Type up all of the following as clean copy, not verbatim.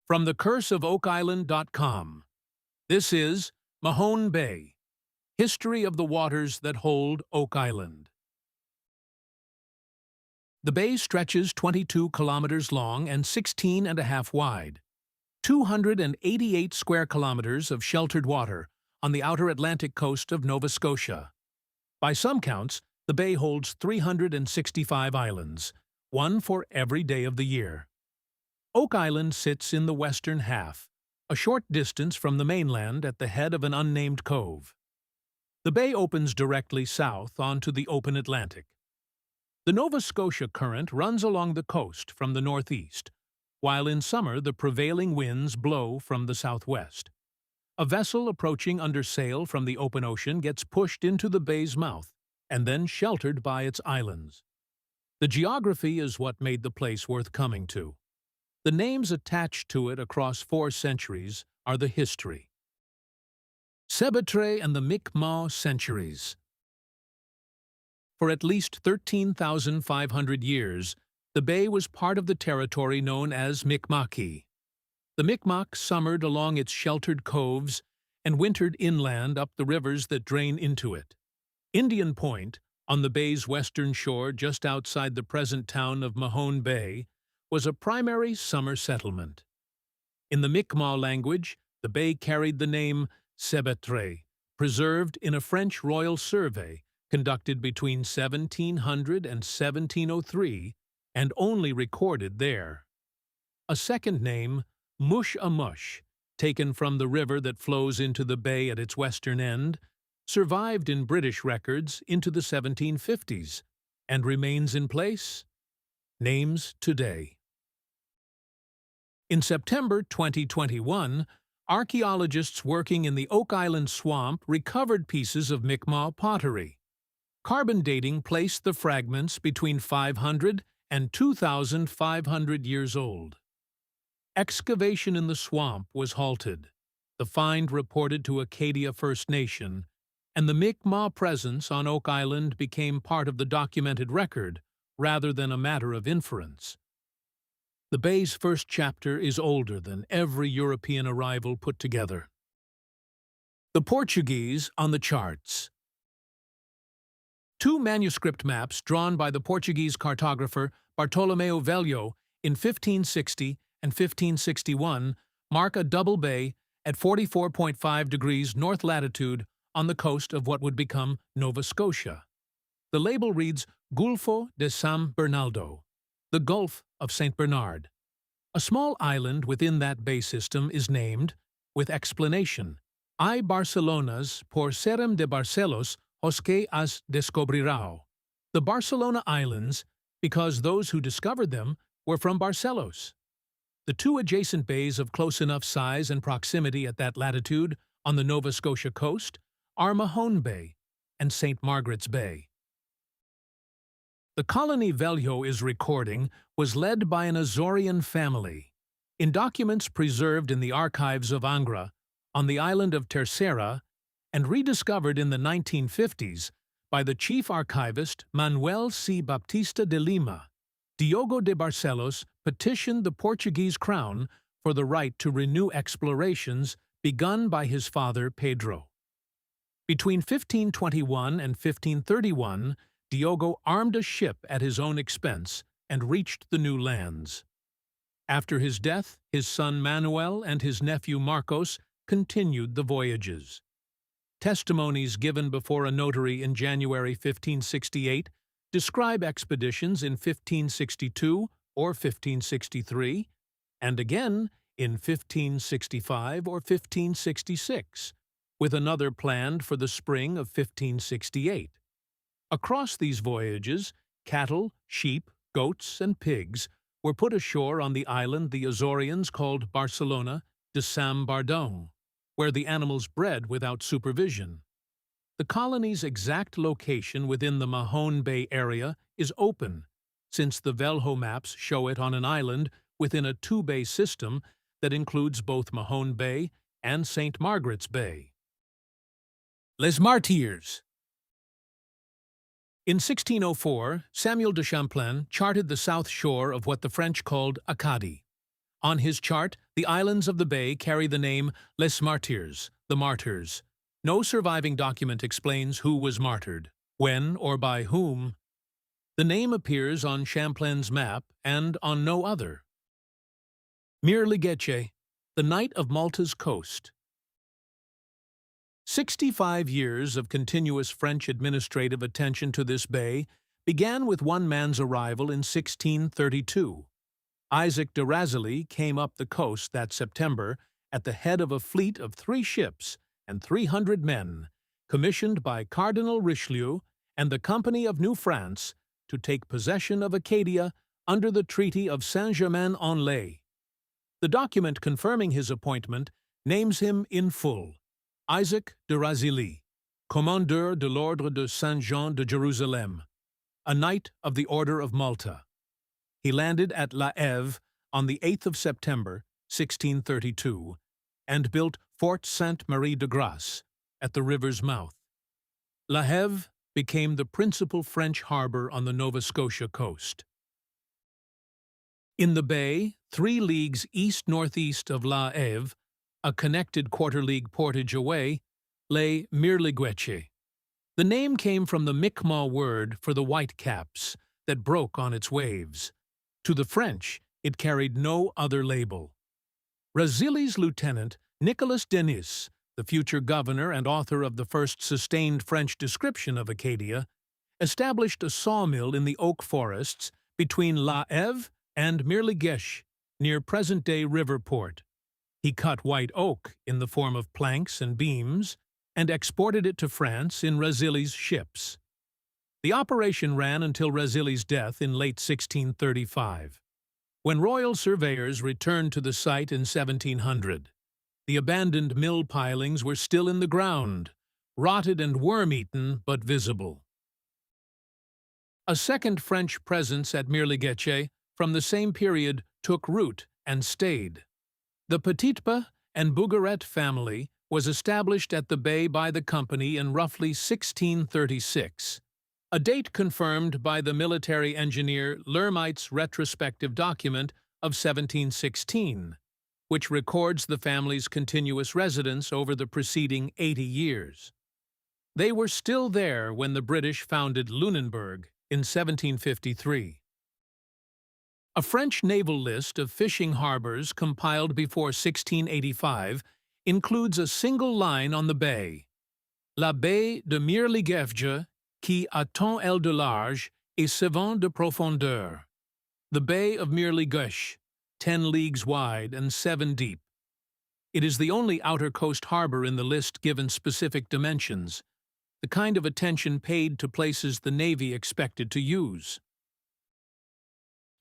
From thecurseofoakisland.com. This is Mahone Bay, History of the Waters that Hold Oak Island. The bay stretches 22 kilometers long and 16 and a half wide. 288 square kilometers of sheltered water on the outer Atlantic coast of Nova Scotia. By some counts, the bay holds 365 islands, one for every day of the year. Oak Island sits in the western half, a short distance from the mainland at the head of an unnamed cove. The bay opens directly south onto the open Atlantic. The Nova Scotia current runs along the coast from the northeast, while in summer the prevailing winds blow from the southwest. A vessel approaching under sail from the open ocean gets pushed into the bay's mouth and then sheltered by its islands. The geography is what made the place worth coming to. The names attached to it across 4 centuries are the history. Sebetre and the Mi'kmaq centuries. For at least 13,500 years, the bay was part of the territory known as Mi'kmaqi. The Mi'kmaq summered along its sheltered coves and wintered inland up the rivers that drain into it. Indian Point, on the bay's western shore just outside the present town of Mahone Bay, was a primary summer settlement. In the Mi'kmaq language, the bay carried the name Sebetre, preserved in a French royal survey conducted between 1700 and 1703 and only recorded there. A second name, Mush-a-Mush, taken from the river that flows into the bay at its western end, survived in British records into the 1750s and remains in place. Names today. In September 2021, archaeologists working in the Oak Island swamp recovered pieces of Mi'kmaq pottery. Carbon dating placed the fragments between 500 and 2,500 years old. Excavation in the swamp was halted, the find reported to Acadia First Nation, and the Mi'kmaq presence on Oak Island became part of the documented record rather than a matter of inference. The bay's first chapter is older than every European arrival put together. The Portuguese on the charts. 2 manuscript maps drawn by the Portuguese cartographer Bartolomeu Velho in 1560 and 1561 mark a double bay at 44.5 degrees north latitude on the coast of what would become Nova Scotia. The label reads Gulfo de San Bernardo, the Gulf of St. Bernard. A small island within that bay system is named, with explanation, I Barcelonas por serem de Barcelos os que as descobrirão. The Barcelona Islands, because those who discovered them were from Barcelos. The 2 adjacent bays of close enough size and proximity at that latitude on the Nova Scotia coast are Mahone Bay and St. Margaret's Bay. The colony Velho is recording was led by an Azorian family. In documents preserved in the archives of Angra, on the island of Terceira, and rediscovered in the 1950s by the chief archivist Manuel C. Baptista de Lima, Diogo de Barcelos petitioned the Portuguese crown for the right to renew explorations begun by his father Pedro. Between 1521 and 1531, Diogo armed a ship at his own expense and reached the new lands. After his death, his son Manuel and his nephew Marcos continued the voyages. Testimonies given before a notary in January 1568 describe expeditions in 1562 or 1563, and again in 1565 or 1566, with another planned for the spring of 1568. Across these voyages, cattle, sheep, goats, and pigs were put ashore on the island the Azorians called Barcelona de San Bardão, where the animals bred without supervision. The colony's exact location within the Mahone Bay area is open, since the Velho maps show it on an island within a 2-bay system that includes both Mahone Bay and St. Margaret's Bay. Les Martyrs. In 1604, Samuel de Champlain charted the south shore of what the French called Acadie, On his chart, the islands of the bay carry the name Les Martyrs, the Martyrs. No surviving document explains who was martyred, when or by whom. The name appears on Champlain's map and on no other. Mirligueche, the Knight of Malta's coast. 65 years of continuous French administrative attention to this bay began with one man's arrival in 1632. Isaac de Razilly came up the coast that September at the head of a fleet of 3 ships and 300 men, commissioned by Cardinal Richelieu and the Company of New France to take possession of Acadia under the Treaty of Saint-Germain-en-Laye. The document confirming his appointment names him in full, Isaac de Razilly, Commandeur de l'Ordre de Saint-Jean de Jérusalem, a Knight of the Order of Malta. He landed at La Hève on the 8th of September, 1632, and built Fort Sainte-Marie-de-Grace at the river's mouth. La Hève became the principal French harbor on the Nova Scotia coast. In the bay, 3 leagues east-northeast of La Hève, a connected quarter-league portage away, lay Mirligueche. The name came from the Mi'kmaq word for the whitecaps that broke on its waves. To the French, it carried no other label. Razilly's lieutenant, Nicolas Denis, the future governor and author of the first sustained French description of Acadia, established a sawmill in the oak forests between La Hève and Mirligueche, near present-day Riverport. He cut white oak in the form of planks and beams and exported it to France in Razilly's ships. The operation ran until Razilly's death in late 1635. When royal surveyors returned to the site in 1700, the abandoned mill pilings were still in the ground, rotted and worm-eaten but visible. A second French presence at Mirligueche from the same period took root and stayed. The Petitpa and Bougueret family was established at the bay by the company in roughly 1636, a date confirmed by the military engineer Lermite's retrospective document of 1716, which records the family's continuous residence over the preceding 80 years. They were still there when the British founded Lunenburg in 1753. A French naval list of fishing harbors compiled before 1685 includes a single line on the bay: La baie de Mirligueche, qui attend elle de large et 7 de profondeur. The Bay of Mirligueche, 10 leagues wide and 7 deep. It is the only outer coast harbor in the list given specific dimensions, the kind of attention paid to places the Navy expected to use.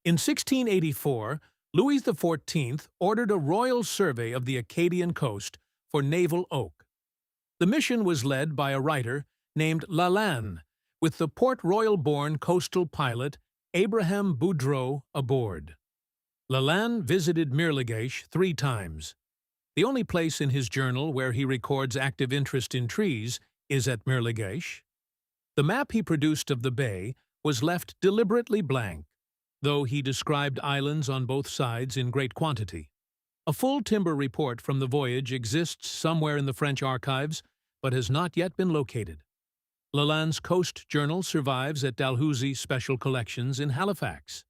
In 1684, Louis XIV ordered a royal survey of the Acadian coast for naval oak. The mission was led by a writer named Lalande, with the Port Royal-born coastal pilot Abraham Boudreau aboard. Lalande visited Mirligueche 3 times. The only place in his journal where he records active interest in trees is at Mirligueche. The map he produced of the bay was left deliberately blank, though he described islands on both sides in great quantity. A full timber report from the voyage exists somewhere in the French archives, but has not yet been located. Lalande's Coast Journal survives at Dalhousie Special Collections in Halifax.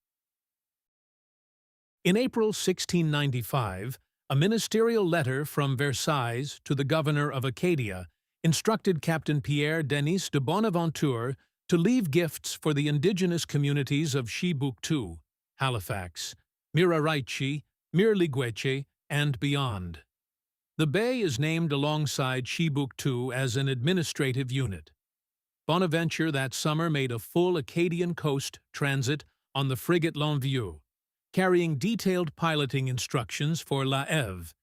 In April 1695, a ministerial letter from Versailles to the governor of Acadia instructed Captain Pierre Denis de Bonnaventure to leave gifts for the indigenous communities of Chibuctou, Halifax, Mirligueche, Mirligueche, and beyond. The bay is named alongside Chibuctou as an administrative unit. Bonnaventure that summer made a full Acadian coast transit on the frigate L'Envieux, carrying detailed piloting instructions for La Hève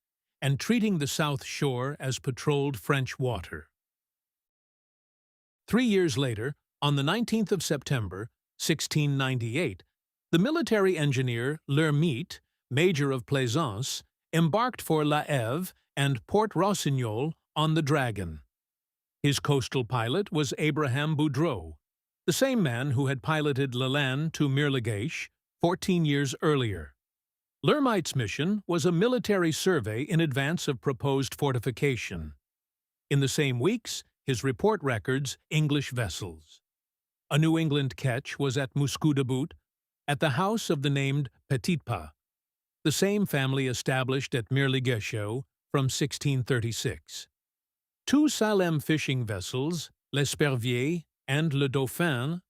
and treating the south shore as patrolled French water. 3 years later, on the 19th of September, 1698, the military engineer Lermite, Major of Plaisance, embarked for La Hève and Port Rossignol on the Dragon. His coastal pilot was Abraham Boudreau, the same man who had piloted Lalande to Mirligueche 14 years earlier. Lermite's mission was a military survey in advance of proposed fortification. In the same weeks, his report records English vessels. A New England ketch was at Mouscoudabout, at the house of the named Petitpas, the same family established at Mirligueche from 1636. Two Salem fishing vessels, l'Espervier and le Dauphin,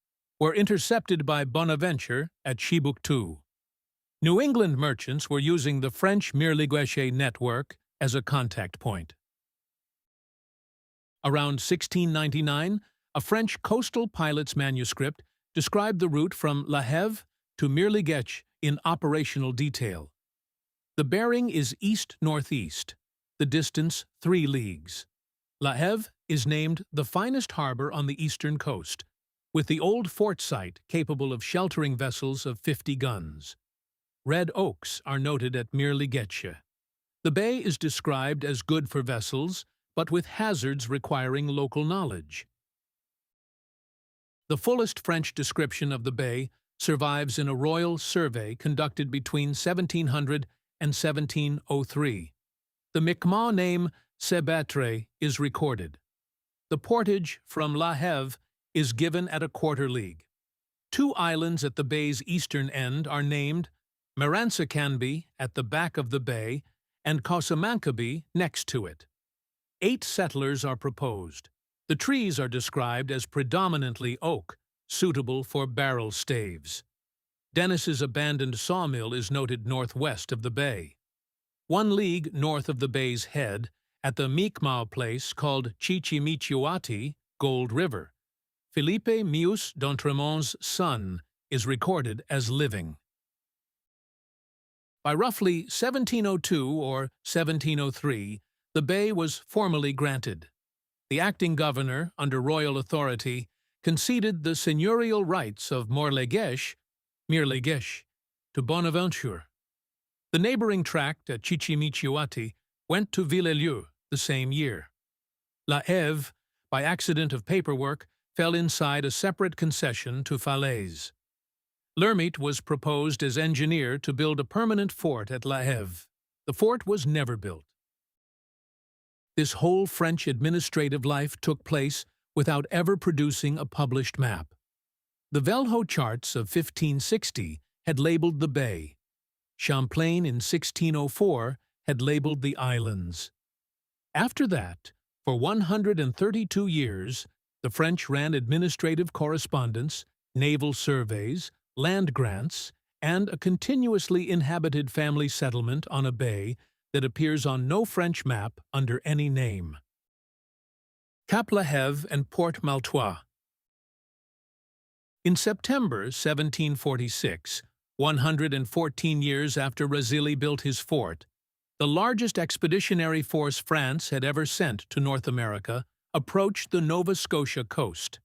were intercepted by Bonnaventure at Chibuctoo. New England merchants were using the French Mirligueche network as a contact point. Around 1699, a French coastal pilot's manuscript described the route from La Hève to Mirligueche in operational detail. The bearing is east-northeast, the distance 3 leagues. La Hève is named the finest harbor on the eastern coast, with the old fort site capable of sheltering vessels of 50 guns. Red oaks are noted at Mirligueche. The bay is described as good for vessels, but with hazards requiring local knowledge. The fullest French description of the bay survives in a royal survey conducted between 1700 and 1703. The Mi'kmaq name Sebetre is recorded. The portage from La Hève is given at a quarter league. 2 islands at the bay's eastern end are named Maransacanby at the back of the bay and Cosamancaby next to it. 8 settlers are proposed. The trees are described as predominantly oak, suitable for barrel staves. Dennis's abandoned sawmill is noted northwest of the bay. 1 league north of the bay's head, at the Mi'kmaq place called Chichimichiwati, Gold River, Philippe Mius d'Entremont's son is recorded as living. By roughly 1702 or 1703, the bay was formally granted. The acting governor, under royal authority, conceded the seigneurial rights of Mirligueche to Bonnaventure. The neighboring tract at Chichimichiwati went to Villelieu the same year. La Hève, by accident of paperwork, fell inside a separate concession to Falaise. Lermite was proposed as engineer to build a permanent fort at La Hève. The fort was never built. This whole French administrative life took place without ever producing a published map. The Velho charts of 1560 had labeled the bay. Champlain in 1604 had labeled the islands. After that, for 132 years, the French ran administrative correspondence, naval surveys, land grants, and a continuously inhabited family settlement on a bay that appears on no French map under any name. Cap La Hève and Port Maltois. In September 1746, 114 years after Razilly built his fort, the largest expeditionary force France had ever sent to North America approached the Nova Scotia coast.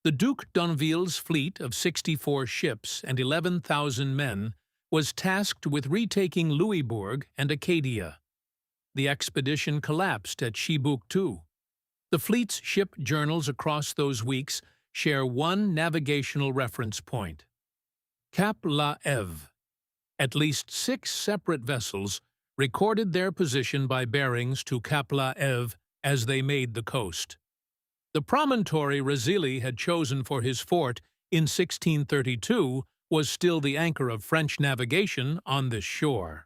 The Duc d'Anville's fleet of 64 ships and 11,000 men was tasked with retaking Louisbourg and Acadia. The expedition collapsed at Chibuctoo. The fleet's ship journals across those weeks share one navigational reference point: Cap La Hève. At least 6 separate vessels recorded their position by bearings to Cap La Hève as they made the coast. The promontory Razilly had chosen for his fort in 1632 was still the anchor of French navigation on this shore.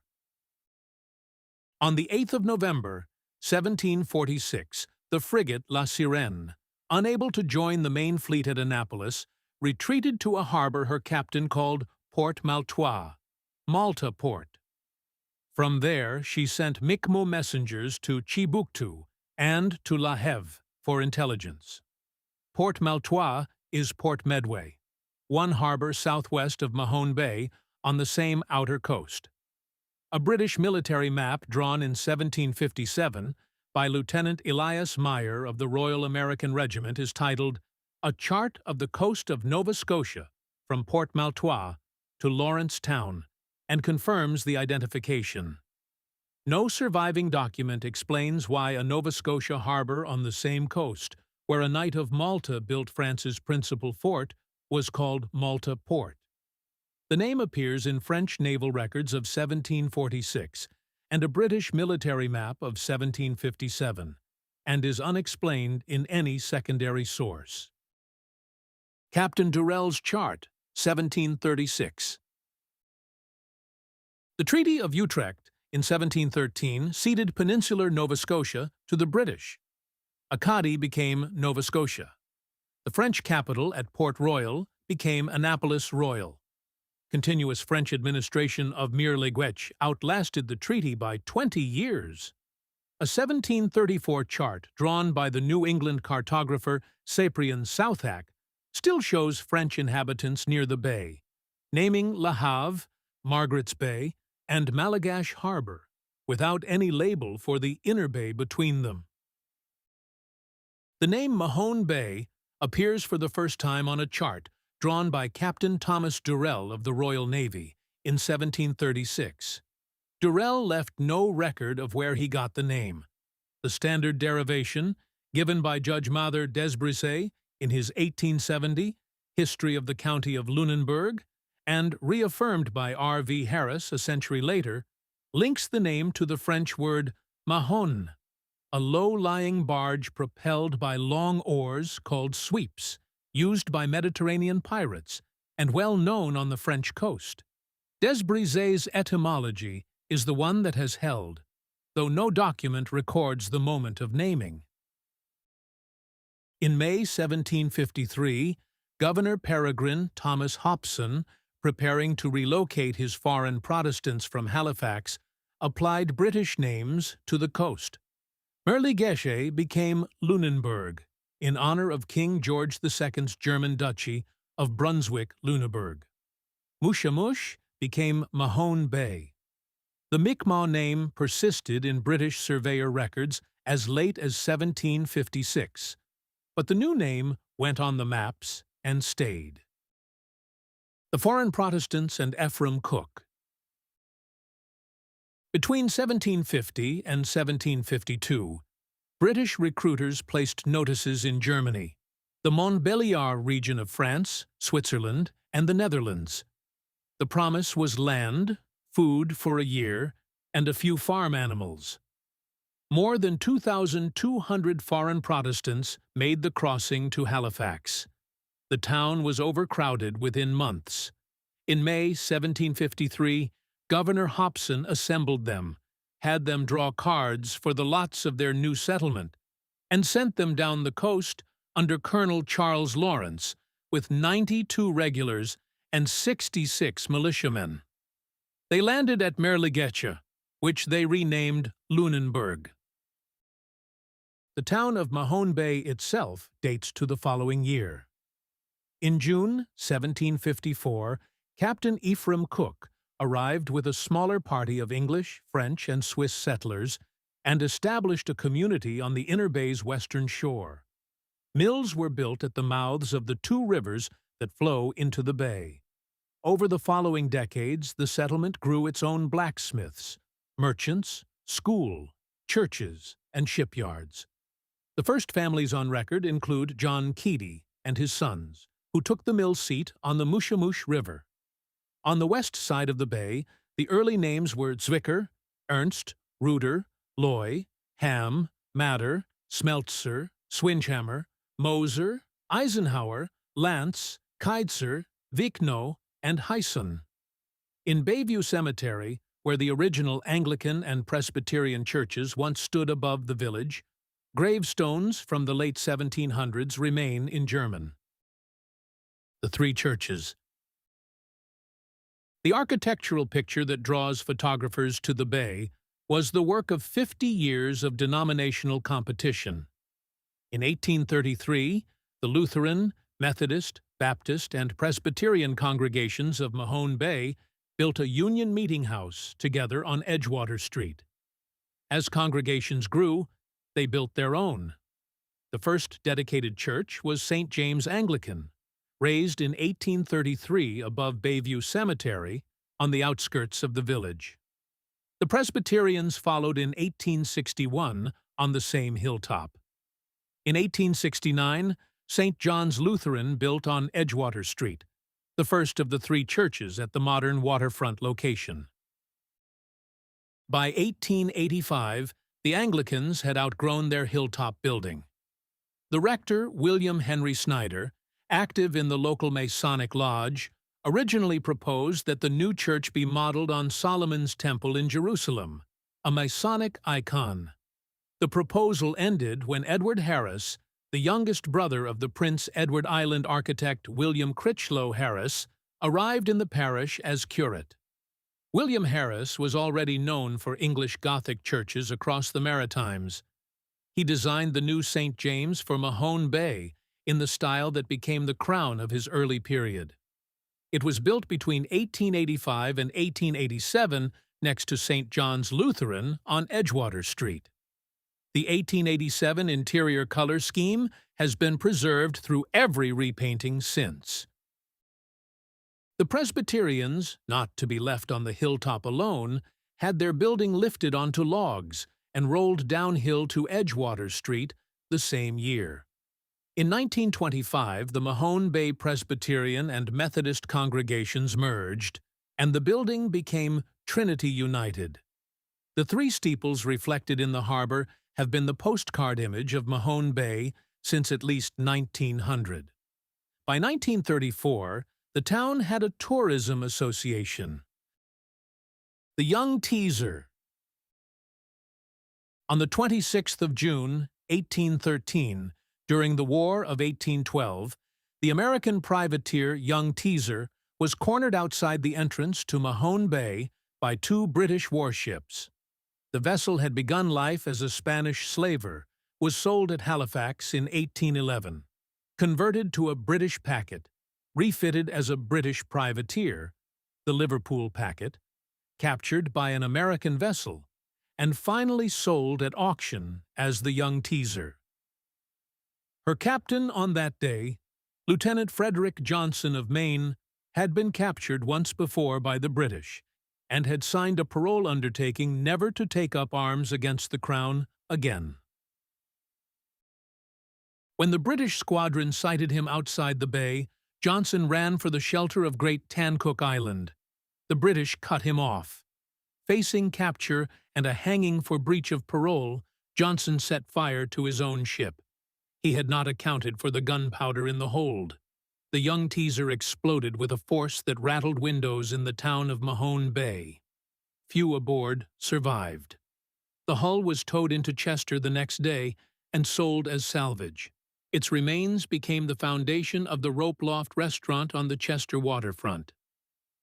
On the 8th of November, 1746, the frigate La Sirène, unable to join the main fleet at Annapolis, retreated to a harbor her captain called Port Maltois, Malta Port. From there, she sent Mi'kmaq messengers to Chibuctoo and to La Hève for intelligence. Port Maltois is Port Medway, one harbor southwest of Mahone Bay on the same outer coast. A British military map drawn in 1757 by Lieutenant Elias Meyer of the Royal American Regiment is titled A Chart of the Coast of Nova Scotia from Port Maltois to Lawrence Town, and confirms the identification. No surviving document explains why a Nova Scotia harbor on the same coast, where a Knight of Malta built France's principal fort, was called Malta Port. The name appears in French naval records of 1746 and a British military map of 1757, and is unexplained in any secondary source. Captain Durell's chart, 1736. The Treaty of Utrecht in 1713 ceded peninsular Nova Scotia to the British. Acadie became Nova Scotia. The French capital at Port Royal became Annapolis Royal. Continuous French administration of Mirligueche outlasted the treaty by 20 years. A 1734 chart drawn by the New England cartographer Cyprian Southacke still shows French inhabitants near the bay, naming Le Havre, Margaret's Bay, and Mirligueche Harbor, without any label for the inner bay between them. The name Mahone Bay appears for the first time on a chart drawn by Captain Thomas Durell of the Royal Navy in 1736. Durell left no record of where he got the name. The standard derivation, given by Judge Mather Desbrisay in his 1870 History of the County of Lunenburg, and reaffirmed by R.V. Harris a century later, links the name to the French word mahon, a low-lying barge propelled by long oars called sweeps, used by Mediterranean pirates, and well known on the French coast. Desbrisay's etymology is the one that has held, though no document records the moment of naming. In May 1753, Governor Peregrine Thomas Hopson, preparing to relocate his foreign Protestants from Halifax, applied British names to the coast. Mirligueche became Lunenburg, in honor of King George II's German Duchy of Brunswick-Lüneburg. Mush-a-Mush became Mahone Bay. The Mi'kmaq name persisted in British surveyor records as late as 1756, but the new name went on the maps and stayed. The Foreign Protestants and Ephraim Cook. Between 1750 and 1752, British recruiters placed notices in Germany, the Montbéliard region of France, Switzerland, and the Netherlands. The promise was land, food for a year, and a few farm animals. More than 2,200 foreign Protestants made the crossing to Halifax. The town was overcrowded within months. In May 1753, Governor Hopson assembled them, had them draw cards for the lots of their new settlement, and sent them down the coast under Colonel Charles Lawrence with 92 regulars and 66 militiamen. They landed at Mirligueche, which they renamed Lunenburg. The town of Mahone Bay itself dates to the following year. In June 1754, Captain Ephraim Cook arrived with a smaller party of English, French, and Swiss settlers and established a community on the inner bay's western shore. Mills were built at the mouths of the two rivers that flow into the bay. Over the following decades, the settlement grew its own blacksmiths, merchants, school, churches, and shipyards. The first families on record include John Keady and his sons, who took the mill seat on the Mush-a-Mush River. On the west side of the bay, the early names were Zwicker, Ernst, Ruder, Loy, Ham, Mader, Smeltzer, Swinhammer, Moser, Eisenhower, Lance, Keitzer, Vicknow, and Hyson. In Bayview Cemetery, where the original Anglican and Presbyterian churches once stood above the village, gravestones from the late 1700s remain in German. The three churches. The architectural picture that draws photographers to the bay was the work of 50 years of denominational competition. In 1833, the Lutheran, Methodist, Baptist, and Presbyterian congregations of Mahone Bay built a union meeting house together on Edgewater Street. As congregations grew, they built their own. The first dedicated church was St. James Anglican, raised in 1833 above Bayview Cemetery on the outskirts of the village. The Presbyterians followed in 1861 on the same hilltop. In 1869, St. John's Lutheran built on Edgewater Street, the first of the three churches at the modern waterfront location. By 1885, the Anglicans had outgrown their hilltop building. The rector, William Henry Snyder, active in the local Masonic Lodge, originally proposed that the new church be modeled on Solomon's Temple in Jerusalem, a Masonic icon. The proposal ended when Edward Harris, the youngest brother of the Prince Edward Island architect William Critchlow Harris, arrived in the parish as curate. William Harris was already known for English Gothic churches across the Maritimes. He designed the new St. James for Mahone Bay in the style that became the crown of his early period. It was built between 1885 and 1887 next to St. John's Lutheran on Edgewater Street. The 1887 interior color scheme has been preserved through every repainting since. The Presbyterians, not to be left on the hilltop alone, had their building lifted onto logs and rolled downhill to Edgewater Street the same year. In 1925, the Mahone Bay Presbyterian and Methodist congregations merged, and the building became Trinity United. The three steeples reflected in the harbor have been the postcard image of Mahone Bay since at least 1900. By 1934, the town had a tourism association, the Young Teaser. On the 26th of June, 1813, during the War of 1812, the American privateer Young Teaser was cornered outside the entrance to Mahone Bay by two British warships. The vessel had begun life as a Spanish slaver, was sold at Halifax in 1811, converted to a British packet, refitted as a British privateer, the Liverpool packet, captured by an American vessel, and finally sold at auction as the Young Teaser. Her captain on that day, Lieutenant Frederick Johnson of Maine, had been captured once before by the British and had signed a parole undertaking never to take up arms against the Crown again. When the British squadron sighted him outside the bay, Johnson ran for the shelter of Great Tancook Island. The British cut him off. Facing capture and a hanging for breach of parole, Johnson set fire to his own ship. He had not accounted for the gunpowder in the hold. The Young Teaser exploded with a force that rattled windows in the town of Mahone Bay. Few aboard survived. The hull was towed into Chester the next day and sold as salvage. Its remains became the foundation of the Rope Loft restaurant on the Chester waterfront.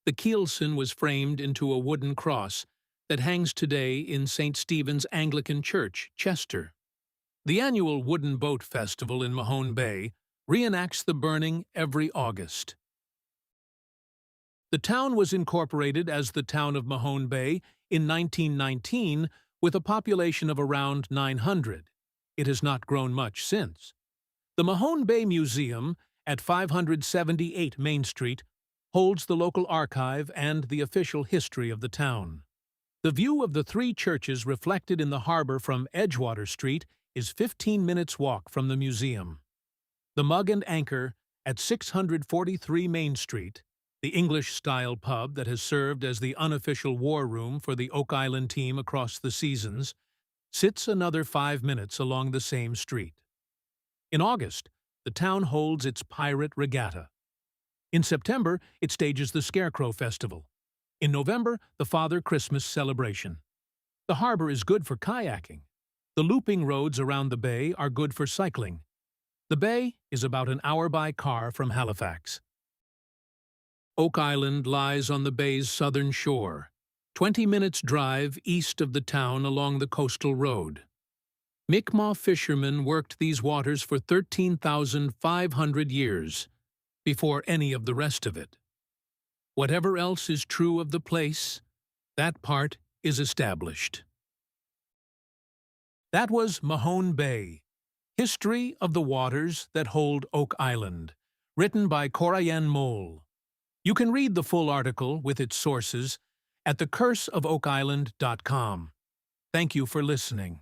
The keelson was framed into a wooden cross that hangs today in St. Stephen's Anglican Church, Chester. The annual Wooden Boat Festival in Mahone Bay reenacts the burning every August. The town was incorporated as the town of Mahone Bay in 1919 with a population of around 900. It has not grown much since. The Mahone Bay Museum at 578 Main Street holds the local archive and the official history of the town. The view of the three churches reflected in the harbor from Edgewater Street is 15 minutes' walk from the museum. The Mug and Anchor at 643 Main Street, the English-style pub that has served as the unofficial war room for the Oak Island team across the seasons, sits another 5 minutes along the same street. In August, the town holds its Pirate Regatta. In September, it stages the Scarecrow Festival. In November, the Father Christmas celebration. The harbor is good for kayaking. The looping roads around the bay are good for cycling. The bay is about an hour by car from Halifax. Oak Island lies on the bay's southern shore, 20 minutes' drive east of the town along the coastal road. Mi'kmaq fishermen worked these waters for 13,500 years, before any of the rest of it. Whatever else is true of the place, that part is established. That was Mahone Bay, History of the Waters That Hold Oak Island, written by Corayen Mole. You can read the full article with its sources at thecurseofoakisland.com. Thank you for listening.